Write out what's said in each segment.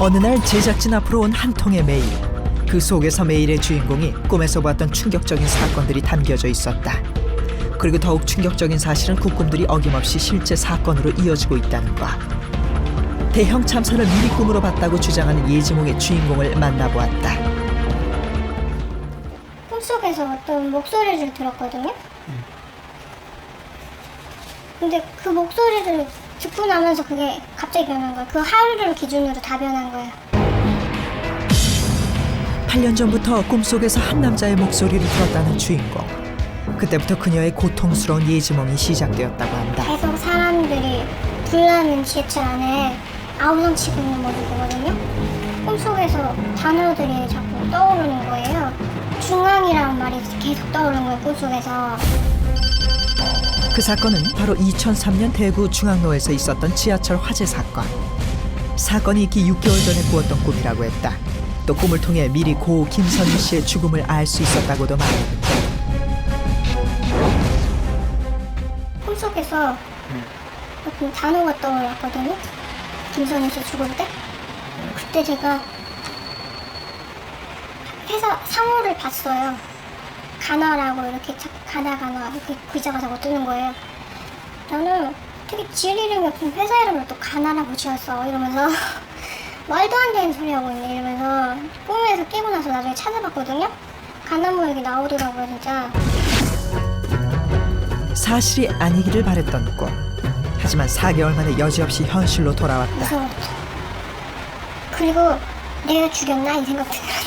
어느 날 제작진 앞으로 온 한 통의 메일. 그 속에서 메일의 주인공이 꿈에서 봤던 충격적인 사건들이 담겨져 있었다. 그리고 더욱 충격적인 사실은 그 꿈들이 어김없이 실제 사건으로 이어지고 있다는 것. 대형 참사를 미리 꿈으로 봤다고 주장하는 예지몽의 주인공을 만나보았다. 꿈속에서 어떤 목소리를 들었거든요. 근데 그 목소리를 듣고 나면서 그게 갑자기 변한 거예요. 그 하루를 기준으로 다 변한 거예요. 8년 전부터 꿈속에서 한 남자의 목소리를 들었다는 주인공. 그때부터 그녀의 고통스러운 예지몽이 시작되었다고 한다. 계속 사람들이 불나는 지하철 안에 아우성치고 있는 모습 보거든요. 꿈속에서 단어들이 자꾸 떠오르는 거예요. 중앙이라는 말이 계속 떠오르는 거예요, 꿈속에서. 그 사건은 바로 2003년 대구 중앙로에서 있었던 지하철 화재 사건. 사건이 있기 6개월 전에 꾸었던 꿈이라고 했다. 또 꿈을 통해 미리 고 김선희 씨의 죽음을 알 수 있었다고도 말했는데, 꿈속에서 어떤 단어가 떠올랐거든요. 김선희 씨 죽을 때. 그때 제가 회사 상호를 봤어요. 가나라고 이렇게 가나 이렇게 글자가 자꾸 뜨는 거예요. 나는 되게 지을 이름이 없는 회사 이름을 또 가나라고 지었어 이러면서 말도 안 되는 소리 하고 있네 이러면서 꿈에서 깨고 나서 나중에 찾아봤거든요. 가나무 여기 나오더라고요 진짜. 사실이 아니기를 바랬던 꿈. 하지만 4개월 만에 여지없이 현실로 돌아왔다. 무서웠죠. 그리고 내가 죽였나 이 생각 들었어요.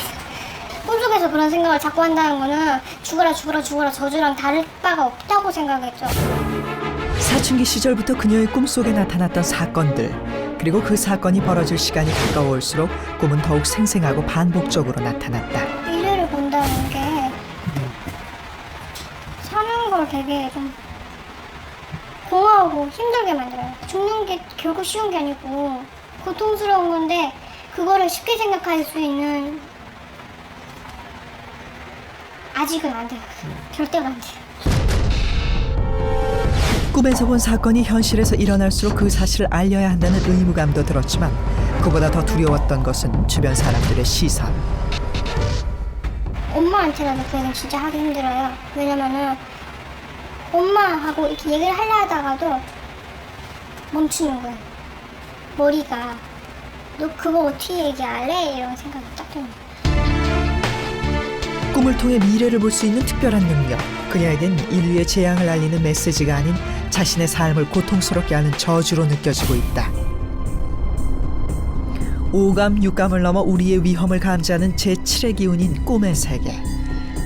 꿈속에서 그런 생각을 자꾸 한다는 거는 죽어라 저주랑 다를 바가 없다고 생각했죠. 사춘기 시절부터 그녀의 꿈속에 나타났던 사건들, 그리고 그 사건이 벌어질 시간이 가까워올수록 꿈은 더욱 생생하고 반복적으로 나타났다. 미래를 본다는 게 사는 걸 되게 좀 공허하고 힘들게 만들어요. 죽는 게 결국 쉬운 게 아니고 고통스러운 건데 그거를 쉽게 생각할 수 있는 아직은 안 돼요. 절대로 안 돼요. 꿈에서 본 사건이 현실에서 일어날수록 그 사실을 알려야 한다는 의무감도 들었지만, 그보다 더 두려웠던 것은 주변 사람들의 시선. 엄마한테라도 그 얘기는 진짜 하기 힘들어요. 왜냐면은 엄마하고 이렇게 얘기를 하려 하다가도 멈추는 거예요. 머리가 너 그거 어떻게 얘기할래? 이런 생각이 딱 드는 거예요. 꿈을 통해 미래를 볼 수 있는 특별한 능력. 그녀에겐 인류의 재앙을 알리는 메시지가 아닌 자신의 삶을 고통스럽게 하는 저주로 느껴지고 있다. 오감, 육감을 넘어 우리의 위험을 감지하는 제7의 기운인 꿈의 세계.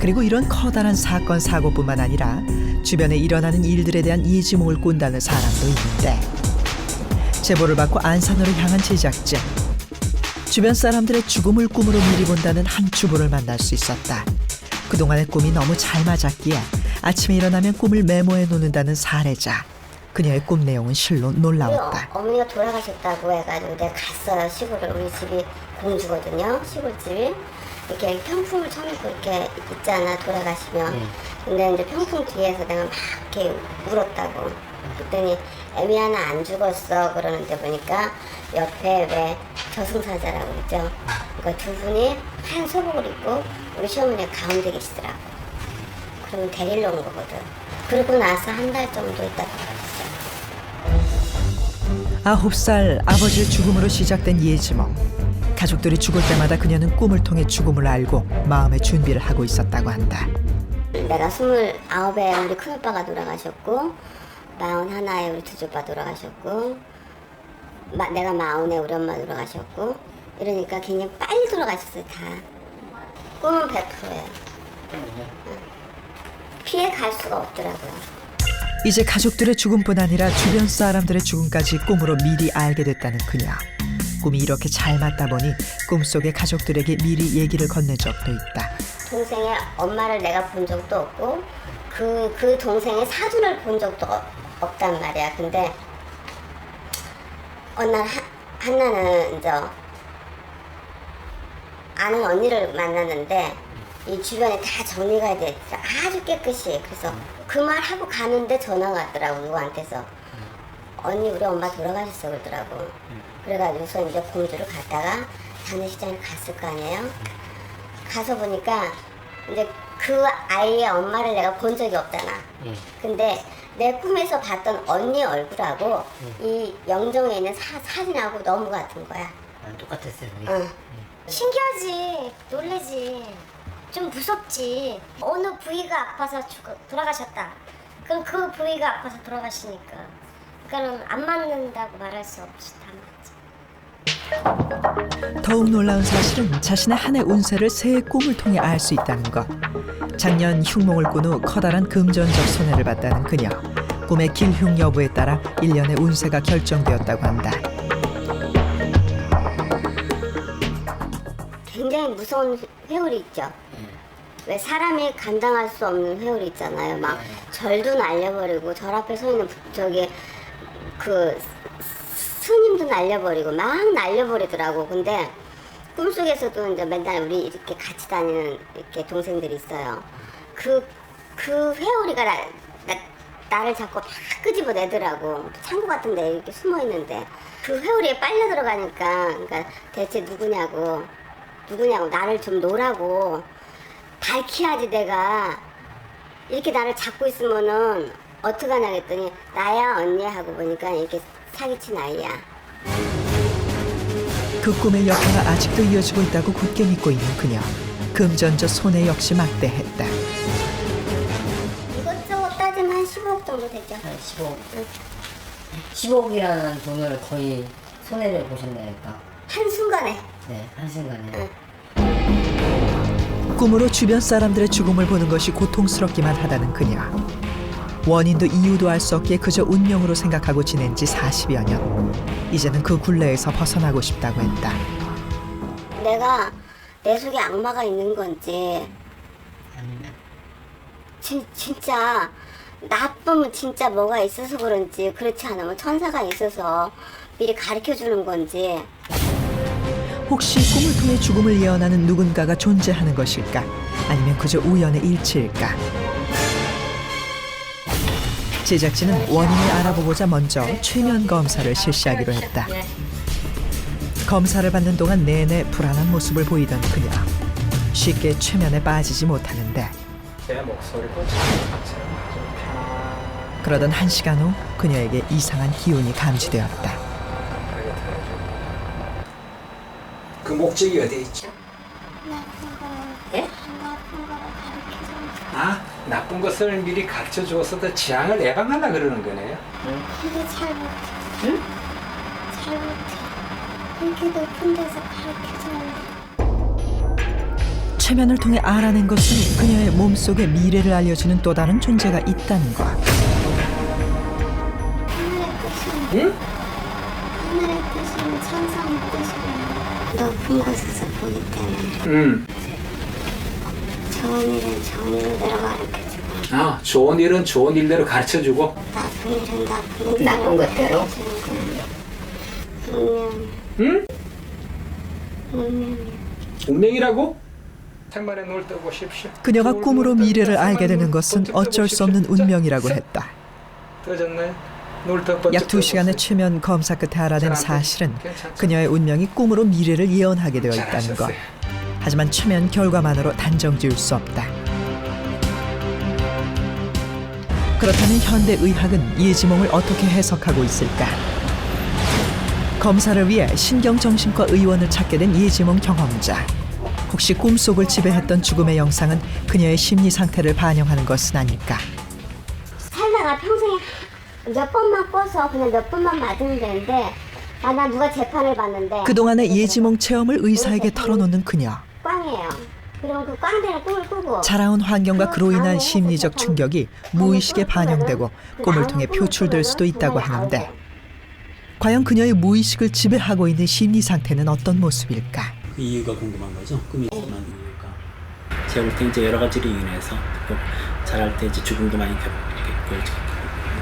그리고 이런 커다란 사건, 사고뿐만 아니라 주변에 일어나는 일들에 대한 예지몽을 꾼다는 사람도 있는데, 제보를 받고 안산으로 향한 제작진. 주변 사람들의 죽음을 꿈으로 미리 본다는 한 주부를 만날 수 있었다. 그동안의 꿈이 너무 잘 맞았기에 아침에 일어나면 꿈을 메모해 놓는다는 사례자. 그녀의 꿈 내용은 실로 놀라웠다. 어머니가 돌아가셨다고 해가지고 내가 갔어요. 시골을. 우리 집이 공주거든요. 시골집이. 이렇게 평풍을 쳐놓고 이렇게 있잖아, 돌아가시면. 근데 이제 평풍 뒤에서 내가 막 이렇게 울었다고. 그랬더니 애미 하나 안 죽었어 그러는데 보니까 옆에 왜 저승사자라고 그러죠. 그러니까 두 분이 하얀 소복을 입고 우리 시어머니가 가운데 계시더라고. 그러면 데리러 온 거거든. 그러고 나서 한 달 정도 있다 돌아갔어요. 9살 아버지의 죽음으로 시작된 예지몽. 가족들이 죽을 때마다 그녀는 꿈을 통해 죽음을 알고 마음의 준비를 하고 있었다고 한다. 내가 29에 우리 큰오빠가 돌아가셨고 41에 우리 두조빠 돌아가셨고 내가 40에 우리 엄마 돌아가셨고 이러니까 굉장히 빨리 돌아가셨어요. 다. 꿈은 100%예요. 피해 갈 수가 없더라고요. 이제 가족들의 죽음뿐 아니라 주변 사람들의 죽음까지 꿈으로 미리 알게 됐다는 그녀. 꿈이 이렇게 잘 맞다 보니 꿈속의 가족들에게 미리 얘기를 건넨 적도 있다. 동생의 엄마를 내가 본 적도 없고 그 동생의 사돈을 본 적도 없단 말이야. 근데 어느 날 한나는 이제 아는 언니를 만났는데 이 주변에 다 정리가 돼 있어. 아주 깨끗이. 그래서 그 말 하고 가는데 전화가 왔더라고. 누구한테서. 언니 우리 엄마 돌아가셨어 그러더라고. 그래가지고서 이제 공주를 갔다가 장례식장에 갔을 거 아니에요. 가서 보니까 이제 그 아이의 엄마를 내가 본 적이 없잖아. 근데 내 꿈에서 봤던 언니 얼굴하고 이 영정에 있는 사진하고 너무 같은 거야. 똑같았어요. 응. 신기하지, 놀래지, 좀 무섭지. 어느 부위가 아파서 돌아가셨다. 그럼 그 부위가 아파서 돌아가시니까. 그러니까는 안 맞는다고 말할 수 없이 다 맞지. 더욱 놀라운 사실은 자신의 한 해 운세를 새의 꿈을 통해 알 수 있다는 것. 작년 흉몽을 꾼 후 커다란 금전적 손해를 봤다는 그녀. 꿈의 길흉 여부에 따라 1년의 운세가 결정되었다고 한다. 굉장히 무서운 회오리 있죠. 왜 사람이 감당할 수 없는 회오리 있잖아요. 막 절도 날려버리고 절 앞에 서 있는 저기 그 스님도 날려버리고 막 날려버리더라고. 근데 꿈속에서도 이제 맨날 우리 이렇게 같이 다니는 이렇게 동생들이 있어요. 그 회오리가 나를 자꾸 막 끄집어내더라고. 창고 같은 데 이렇게 숨어 있는데 그 회오리에 빨려 들어가니까 그러니까 대체 누구냐고 나를 좀 놓으라고 밝혀야지. 내가 이렇게 나를 잡고 있으면은 어떡하냐 했더니 나야 언니 하고 보니까 이렇게 사기친 아이야. 그 꿈의 여파가 아직도 이어지고 있다고 굳게 믿고 있는 그녀. 금전적 손해 역시 막대했다. 이것저것 따지면 한 15억 정도 되죠. 한 15억. 15억이라는 돈을 거의 손해를 보셨네요. 한순간에. 네, 한순간에. 꿈으로 주변 사람들의 죽음을 보는 것이 고통스럽기만 하다는 그녀. 원인도 이유도 알 수 없기에 그저 운명으로 생각하고 지낸 지 40여 년. 이제는 그 굴레에서 벗어나고 싶다고 했다. 내가 내 속에 악마가 있는 건지 진짜 나쁘면 진짜 뭐가 있어서 그런지, 그렇지 않으면 천사가 있어서 미리 가르쳐주는 건지. 혹시 꿈을 통해 죽음을 예언하는 누군가가 존재하는 것일까? 아니면 그저 우연의 일치일까? 제작진은 원인을 알아보고자 먼저 최면 검사를 실시하기로 했다. 검사를 받는 동안 내내 불안한 모습을 보이던 그녀. 쉽게 최면에 빠지지 못하는데 제 목소리도 참 편안하게 그러던 1시간 후 그녀에게 이상한 기운이 감지되었다. 들어주고. 그 목적이 어디에 있죠? 나쁜 거, 예? 나쁜 거를 가르쳐줘. 아, 나쁜 것을 미리 가르쳐 주어서 재앙을 예방하려 그러는 거네요. 근데 잘 못해. 응? 잘 못해. 이렇게 높은 데서 가르쳐주는데. 최면을 통해 알아낸 것은 그녀의 몸속에 미래를 알려주는 또 다른 존재가 있다는 것. 하늘의 뜻은, 응? 하늘의 뜻은 천상의 뜻이고, 높은 곳에서 보기 때문에 응. 좋은 일은 좋은 일대로 가르쳐주고 아, 좋은 일은 좋은 일대로 가르쳐 주고. 나쁜 일은 나쁜 일대로 나쁜 것대로? 운명이야. 응? 운명이야. 운명이라고? 생만에 눈을 뜨고 십시오. 그녀가 꿈으로 미래를 알게 되는 것은 어쩔 수 없는 운명이라고 했다. 떠졌나요? 눈을 더 번쩍 약 2시간의 최면 검사 끝에 알아낸 사실은 그녀의 운명이 꿈으로 미래를 예언하게 되어 있다는 것. 하지만 최면 결과만으로 단정 지을 수 없다. 그렇다면 현대 의학은 예지몽을 어떻게 해석하고 있을까? 검사를 위해 신경정신과 의원을 찾게 된 예지몽 경험자. 혹시 꿈속을 지배했던 죽음의 영상은 그녀의 심리 상태를 반영하는 것은 아닐까? 살다가 평생에 몇 번만 꿔서 그냥 몇 번만 맞으면 되는데 나 누가 재판을 받는데 그동안의 예지몽 체험을 의사에게 털어놓는 그녀. 꽝이에요. 그러면 그 꽝되는 꿈을 꾸고 자라온 환경과 그로 인한 심리적 충격이 무의식에 반영되고 꿈을 통해 표출될 수도 있다고 하는데 과연 그녀의 무의식을 지배하고 있는 심리 상태는 어떤 모습일까? 그 이유가 궁금한 거죠. 꿈이 일어난 이유가. 제가 볼 때 이제 여러 가지로 인해서 또 자랄 때 이제 죽음도 많이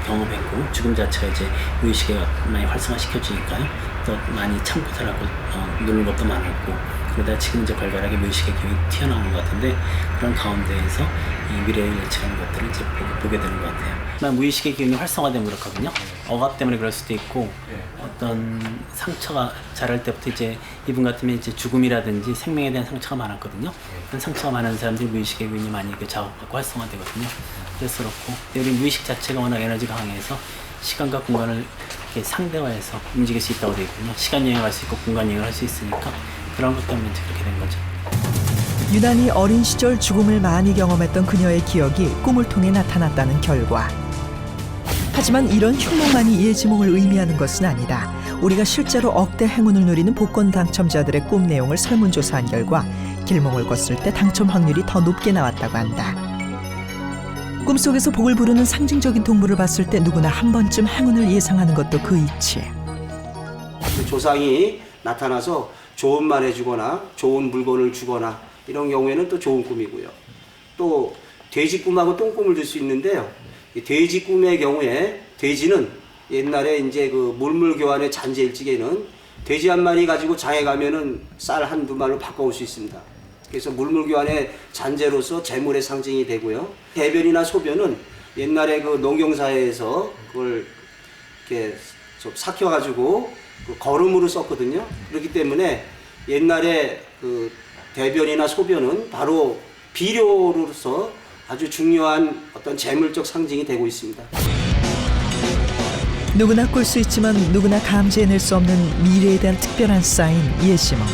경험했고 죽음 자체가 이제 무의식에 많이 활성화시켜주니까요. 또 많이 참고 살았고 누는 것도 많았고 그러다 지금 이제 걸걸하게 무의식의 기운이 튀어나오는 것 같은데 그런 가운데에서 이 미래를 예측하는 것들을 이제 보게 되는 것 같아요. 무의식의 기운이 활성화되면 그렇거든요. 억압 때문에 그럴 수도 있고 어떤 상처가 자랄 때부터 이제 이분 같으면 이제 죽음이라든지 생명에 대한 상처가 많았거든요. 그런 상처가 많은 사람들이 무의식의 기운이 많이 자극받고 활성화되거든요. 그래서 그렇고 우리 무의식 자체가 워낙 에너지가 강해서 시간과 공간을 이렇게 상대화해서 움직일 수 있다고 되어 있거든요. 시간 여행할 수 있고 공간 여행을 할 수 있으니까 그런 것 때문에 이제 그렇게 된 거죠. 유난히 어린 시절 죽음을 많이 경험했던 그녀의 기억이 꿈을 통해 나타났다는 결과. 하지만 이런 흉몽만이 예지몽을 의미하는 것은 아니다. 우리가 실제로 억대 행운을 누리는 복권 당첨자들의 꿈 내용을 설문조사한 결과 길몽을 꿨을 때 당첨 확률이 더 높게 나왔다고 한다. 꿈속에서 복을 부르는 상징적인 동물을 봤을 때 누구나 한 번쯤 행운을 예상하는 것도 그 이치. 조상이 나타나서 좋은 말 해주거나 좋은 물건을 주거나 이런 경우에는 또 좋은 꿈이고요. 또 돼지 꿈하고 똥꿈을 들 수 있는데요. 이 돼지 꿈의 경우에 돼지는 옛날에 이제 그 물물교환의 잔재일찍에는 돼지 한 마리 가지고 장에 가면은 쌀 한두 마리로 바꿔올 수 있습니다. 그래서 물물교환의 잔재로서 재물의 상징이 되고요. 대변이나 소변은 옛날에 그 농경사회에서 그걸 이렇게 좀 삭혀가지고 그 거름으로 썼거든요. 그렇기 때문에 옛날에 그 대변이나 소변은 바로 비료로서 아주 중요한 어떤 재물적 상징이 되고 있습니다. 누구나 꿀 수 있지만 누구나 감지해낼 수 없는 미래에 대한 특별한 사인 예지몽.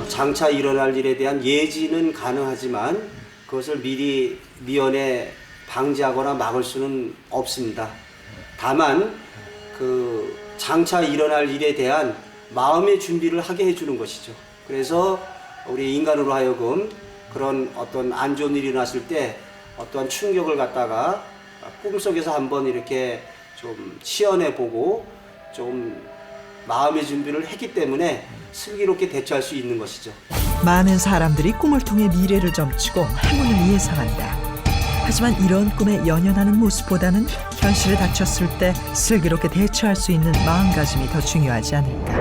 장차 일어날 일에 대한 예지는 가능하지만 그것을 미리 미연에 방지하거나 막을 수는 없습니다. 다만 그 장차 일어날 일에 대한 마음의 준비를 하게 해주는 것이죠. 그래서 우리 인간으로 하여금 그런 어떤 안 좋은 일이 났을 때 어떠한 충격을 갖다가 꿈속에서 한번 이렇게 좀 시연해보고 좀 마음의 준비를 했기 때문에 슬기롭게 대처할 수 있는 것이죠. 많은 사람들이 꿈을 통해 미래를 점치고 행운을 예상한다. 하지만 이런 꿈에 연연하는 모습보다는 현실에 닥쳤을 때 슬기롭게 대처할 수 있는 마음가짐이 더 중요하지 않을까.